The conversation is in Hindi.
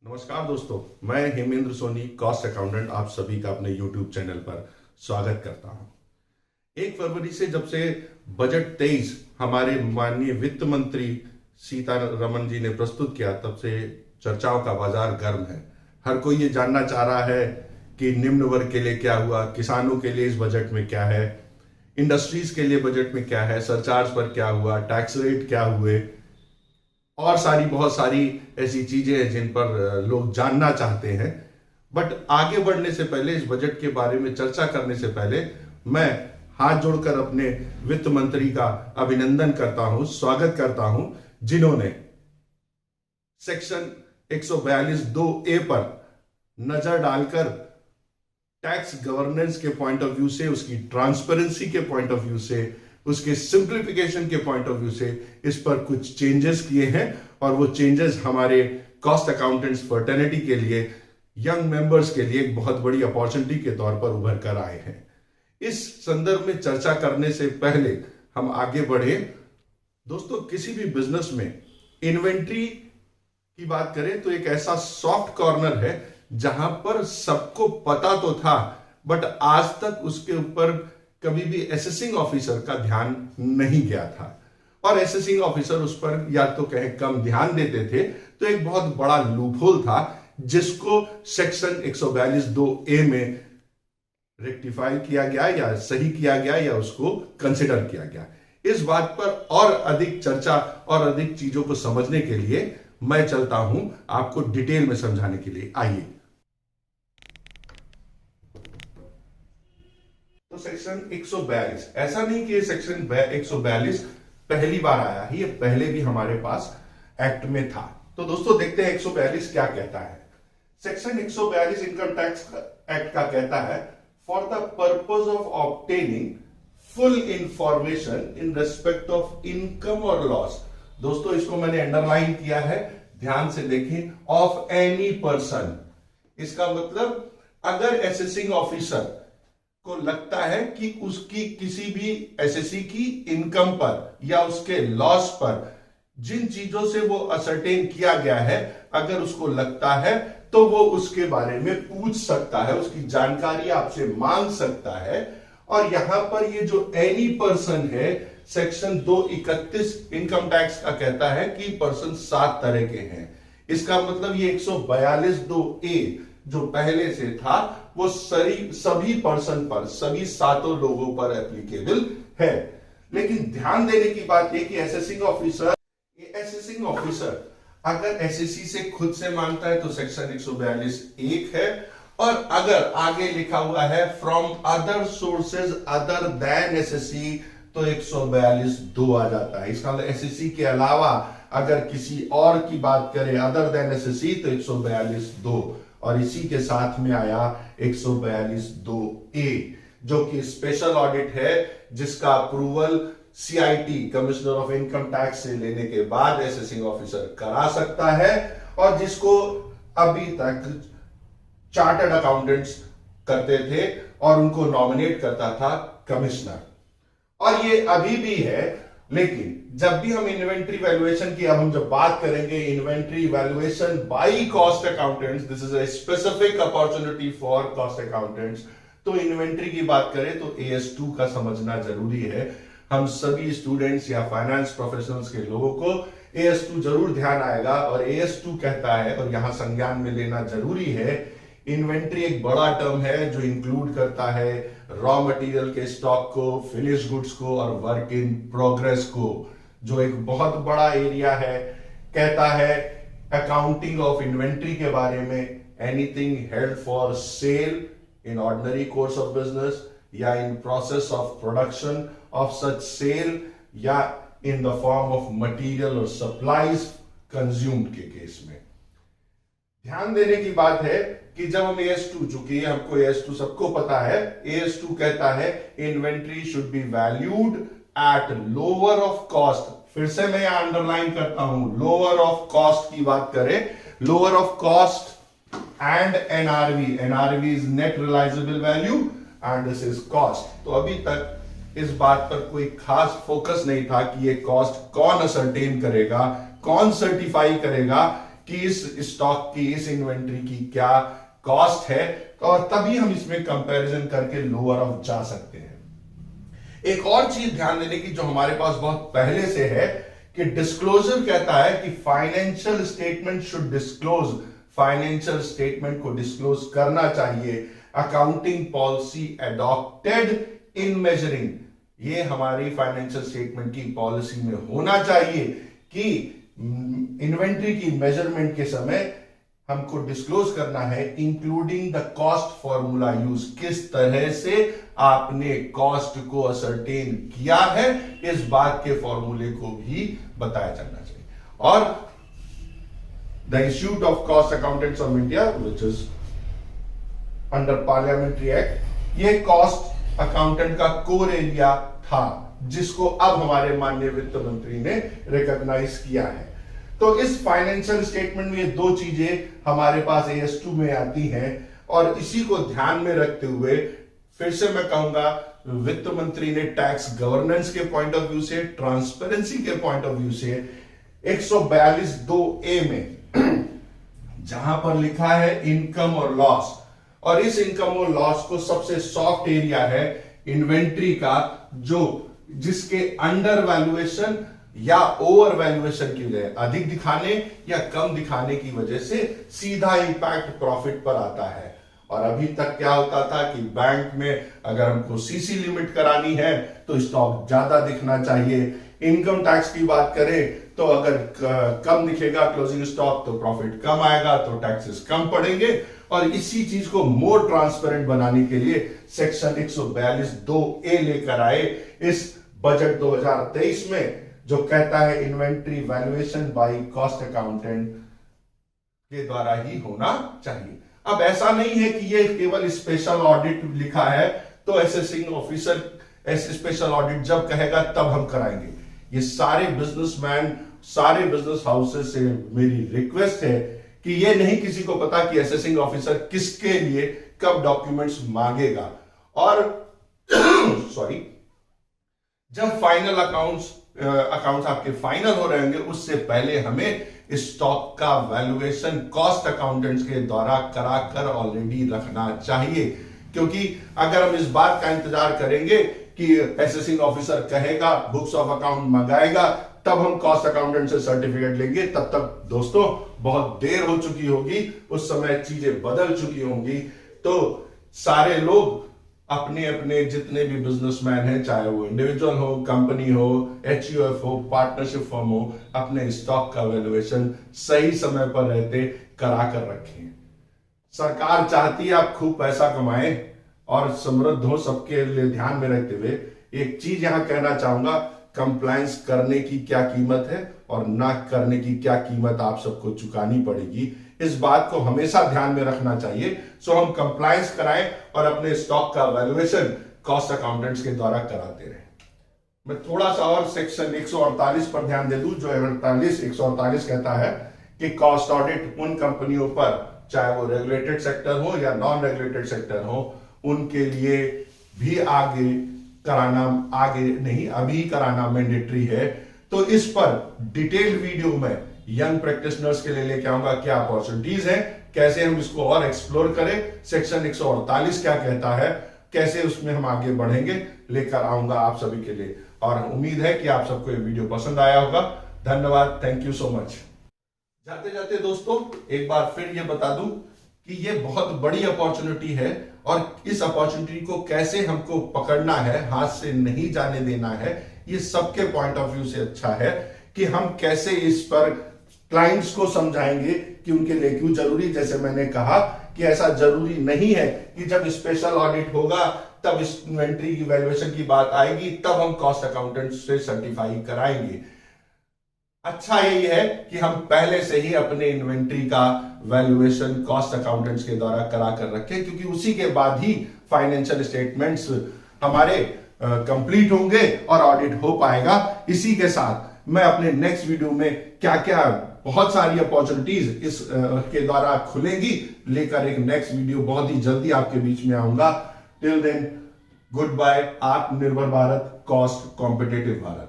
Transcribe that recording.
नमस्कार दोस्तों, मैं हेमेंद्र सोनी, कॉस्ट अकाउंटेंट, आप सभी का अपने YouTube चैनल पर स्वागत करता हूं। 1 फरवरी से जब से बजट 23 हमारे माननीय वित्त मंत्री सीतारमण जी ने प्रस्तुत किया, तब से चर्चाओं का बाजार गर्म है। हर कोई ये जानना चाह रहा है कि निम्न वर्ग के लिए क्या हुआ, किसानों के लिए इस बजट में क्या है, इंडस्ट्रीज के लिए बजट में क्या है, सरचार्ज पर क्या हुआ, टैक्स रेट क्या हुए और बहुत सारी ऐसी चीजें हैं जिन पर लोग जानना चाहते हैं। बट आगे बढ़ने से पहले, इस बजट के बारे में चर्चा करने से पहले, मैं हाथ जोड़कर अपने वित्त मंत्री का अभिनंदन करता हूं, स्वागत करता हूं, जिन्होंने सेक्शन 142(2)(a) पर नजर डालकर टैक्स गवर्नेंस के पॉइंट ऑफ व्यू से, उसकी ट्रांसपेरेंसी के पॉइंट ऑफ व्यू से, उसके सिंप्लीफिकेशन के पॉइंट ऑफ व्यू से इस पर कुछ चेंजेस किए हैं। और वो चेंजेस हमारे कॉस्ट अकाउंटेंट्स फर्टर्निटी के लिए, यंग मेंबर्स के लिए एक बहुत बड़ी अपॉर्चुनिटी के तौर पर उभर कर आए हैं। इस संदर्भ में चर्चा करने से पहले हम आगे बढ़े। दोस्तों, किसी भी बिजनेस में इन्वेंट्री की बात करें तो एक ऐसा सॉफ्ट कॉर्नर है जहां पर सबको पता तो था, बट आज तक उसके ऊपर कभी भी असेसिंग ऑफिसर का ध्यान नहीं गया था। और असेसिंग ऑफिसर उस पर या तो कहें कम ध्यान देते थे, तो एक बहुत बड़ा लूपहोल था जिसको सेक्शन 142(2)(a) में रेक्टिफाई किया गया या सही किया गया या उसको कंसिडर किया गया। इस बात पर और अधिक चर्चा और अधिक चीजों को समझने के लिए मैं चलता हूं आपको डिटेल में समझाने के लिए। आइए। तो सेक्शन 142, ऐसा नहीं कि ये सेक्शन 142 पहली बार आया है, ये पहले भी हमारे पास एक्ट में था। तो दोस्तों, देखते हैं 142 क्या कहता है। सेक्शन 142 इनकम टैक्स एक्ट का कहता है, for the purpose of obtaining full information in respect of income और लॉस। दोस्तों, इसको मैंने अंडरलाइन किया है, ध्यान से देखें, ऑफ एनी पर्सन। इसका मतलब अगर असेसिंग ऑफिसर को लगता है कि उसकी किसी भी एसएससी की इनकम पर या उसके लॉस पर जिन चीजों से वो असरटेन किया गया है, अगर उसको लगता है तो वो उसके बारे में पूछ सकता है, उसकी जानकारी आपसे मांग सकता है। और यहां पर ये जो एनी पर्सन है, सेक्शन 231 इनकम टैक्स का कहता है कि पर्सन 7 तरह के हैं। इसका मतलब ये 142(2)(a) जो पहले से था वो सभी पर्सन पर, सभी 7 लोगों पर एप्लीकेबल है। लेकिन ध्यान देने की बात यह कि असेसिंग ऑफिसर अगर एसएससी से खुद से मांगता है तो सेक्शन 142(1) है, और अगर आगे लिखा हुआ है from other sources other than SSC तो 142(2) आ जाता है। इसका मतलब एसएससी के अलावा अगर किसी और की बात करें अदर देन एसएससी तो 142(2), और इसी के साथ में आया 142(2)(a) जो कि स्पेशल ऑडिट है, जिसका approval CIT, commissioner of income tax से लेने के बाद असेसिंग ऑफिसर करा सकता है, और जिसको अभी तक चार्टर्ड अकाउंटेंट्स करते थे और उनको नॉमिनेट करता था कमिश्नर, और ये अभी भी है। लेकिन जब भी हम इन्वेंट्री वैल्यूएशन की, अब हम जब बात करेंगे inventory valuation by cost accountants, this is a specific opportunity for cost accountants, तो इन्वेंट्री की बात करें तो AS2 का समझना जरूरी है। हम सभी स्टूडेंट्स या फाइनेंस प्रोफेशनल्स के लोगों को AS2 जरूर ध्यान आएगा, और AS2 कहता है, और यहां संज्ञान में लेना जरूरी है, इन्वेंट्री एक बड़ा टर्म है जो इंक्लूड करता है रॉ मटेरियल के स्टॉक को, फिनिश गुड्स को और वर्क इन प्रोग्रेस को, जो एक बहुत बड़ा एरिया है। कहता है अकाउंटिंग ऑफ इन्वेंट्री के बारे में, anything held for sale in ordinary course of business या in process of production of such sale या in the form of material और सप्लाईज कंज्यूम्ड के केस में। ध्यान देने की बात है कि जब हम AS2, चूंकि हमको AS2 सबको पता है, AS2 कहता है inventory should be valued at lower of cost. फिर से मैं यहां अंडरलाइन करता हूं, लोअर ऑफ कॉस्ट की बात करें, lower of cost and NRV is net realisable value and this is cost. तो अभी तक इस बात पर कोई खास फोकस नहीं था कि ये कॉस्ट कौन असरटेन करेगा, कौन सर्टिफाई करेगा कि इस स्टॉक की, इस इन्वेंट्री की क्या कॉस्ट है, और तभी हम इसमें कंपैरिजन करके लोअर ऑफ जा सकते हैं। एक और चीज ध्यान देने की जो हमारे पास बहुत पहले से है कि डिस्क्लोजर कहता है कि financial statement should disclose, financial statement को डिस्क्लोज करना चाहिए। अकाउंटिंग पॉलिसी एडॉप्टेड इन मेजरिंग, ये हमारी फाइनेंशियल स्टेटमेंट की पॉलिसी में होना चाहिए कि इन्वेंट्री की मेजरमेंट के समय हमको डिस्क्लोज करना है, including the cost formula use, किस तरह से आपने कॉस्ट को असरटेन किया है, इस बात के फॉर्मूले को भी बताया जाना चाहिए। और the institute of cost accountants of India which is under parliamentary act, ये कॉस्ट अकाउंटेंट का कोर एरिया था, जिसको अब हमारे माननीय वित्त मंत्री ने रिकॉग्नाइज किया है। तो इस फाइनेंशियल स्टेटमेंट में ये दो चीजें हमारे पास AS2 में आती हैं, और इसी को ध्यान में रखते हुए फिर से मैं कहूंगा वित्त मंत्री ने टैक्स गवर्नेंस के पॉइंट ऑफ व्यू से, ट्रांसपेरेंसी के पॉइंट ऑफ व्यू से 142(2)A में जहां पर लिखा है इनकम और लॉस, और इस इनकम और लॉस को सबसे सॉफ्ट एरिया है इन्वेंट्री का, जिसके अंडर वैल्यूएशन या ओवर वैल्यूएशन की वजह, अधिक दिखाने या कम दिखाने की वजह से सीधा इंपैक्ट प्रॉफिट पर आता है। और अभी तक क्या होता था कि बैंक में अगर हमको सीसी लिमिट करानी है तो स्टॉक ज्यादा दिखना चाहिए, इनकम टैक्स की बात करें तो अगर कम दिखेगा क्लोजिंग स्टॉक तो प्रॉफिट कम आएगा, तो टैक्सेस कम पड़ेंगे। और इसी चीज को मोर ट्रांसपेरेंट बनाने के लिए सेक्शन 142(2)A लेकर आए इस बजट 2023 में, जो कहता है inventory valuation by cost accountant के द्वारा ही होना चाहिए। अब ऐसा नहीं है कि ये केवल स्पेशल ऑडिट लिखा है तो असेसिंग ऑफिसर ऐसे स्पेशल ऑडिट जब कहेगा तब हम कराएंगे। ये सारे बिजनेसमैन, सारे बिजनेस हाउसेस से मेरी रिक्वेस्ट है कि ये नहीं किसी को पता कि असेसिंग ऑफिसर किसके लिए कब डॉक्यूमेंट्स मांगेगा, और सॉरी, जब फाइनल अकाउंट्स आपके फाइनल हो रहे होंगे उससे पहले हमें स्टॉक का वैल्यूएशन कॉस्ट अकाउंटेंट्स के द्वारा कराकर ऑलरेडी रखना चाहिए। क्योंकि अगर हम इस बात का इंतजार करेंगे कि असेसिंग ऑफिसर कहेगा, बुक्स ऑफ अकाउंट मंगाएगा, तब हम कॉस्ट अकाउंटेंट से सर्टिफिकेट लेंगे, तब तक दोस्तों बहुत देर हो चुकी होगी, उस समय चीजें बदल चुकी होंगी। तो सारे लोग अपने अपने जितने भी बिजनेसमैन हैं, चाहे वो इंडिविजुअल हो, कंपनी हो, HUF हो, पार्टनरशिप फर्म हो, अपने स्टॉक का वैल्यूएशन सही समय पर रहते करा कर रखें। सरकार चाहती है आप खूब पैसा कमाएं और समृद्ध हो, सबके लिए ध्यान में रखते हुए एक चीज यहां कहना चाहूंगा, कंप्लायंस करने की क्या कीमत है और ना करने की क्या कीमत आप सबको चुकानी पड़ेगी, इस बात को हमेशा ध्यान में रखना चाहिए। सो हम कंप्लायंस कराएं और अपने स्टॉक का वैल्यूएशन कॉस्ट अकाउंटेंट्स के द्वारा कराते रहें। मैं थोड़ा सा और सेक्शन 148 पर ध्यान दे दूं, जो 148 कहता है कि कॉस्ट ऑडिट उन कंपनियों पर, चाहे वो रेगुलेटेड सेक्टर हो या नॉन रेगुलेटेड सेक्टर हो, उनके लिए भी अभी कराना मैंडेटरी है। तो इस पर डिटेल्ड वीडियो में यंग प्रैक्टिशनर्स के लिए लेके आऊंगा, क्या अपॉर्चुनिटीज हैं, कैसे हम इसको और एक्सप्लोर करें, सेक्शन 148 क्या कहता है, कैसे उसमें हम आगे बढ़ेंगे, लेकर आऊंगा आप सभी के लिए। और उम्मीद है कि आप सबको ये वीडियो पसंद आया होगा। धन्यवाद, थैंक यू सो मच। जाते जाते दोस्तों एक बार फिर ये बता दूं कि ये बहुत बड़ी अपॉर्चुनिटी है, और इस अपॉर्चुनिटी को कैसे हमको पकड़ना है, हाथ से नहीं जाने देना है, ये सबके पॉइंट ऑफ व्यू से अच्छा है कि हम कैसे इस पर क्लाइंट्स को समझाएंगे कि उनके लिए क्यों जरूरी। जैसे मैंने कहा कि ऐसा जरूरी नहीं है कि जब स्पेशल ऑडिट होगा तब इस इन्वेंट्री की वैल्यूएशन की बात आएगी तब हम कॉस्ट अकाउंटेंट से सर्टिफाई कराएंगे। अच्छा यही है कि हम पहले से ही अपने इन्वेंट्री का वैल्यूएशन कॉस्ट अकाउंटेंट्स के द्वारा करा कर रखें, क्योंकि उसी के बाद ही फाइनेंशियल स्टेटमेंट्स हमारे कंप्लीट होंगे और ऑडिट हो पाएगा। इसी के साथ मैं अपने नेक्स्ट वीडियो में क्या क्या बहुत सारी अपॉर्चुनिटीज इस के द्वारा खुलेंगी लेकर एक नेक्स्ट वीडियो बहुत ही जल्दी आपके बीच में आऊंगा। Till then good bye. Aatmanirbhar Bharat, cost competitive Bharat.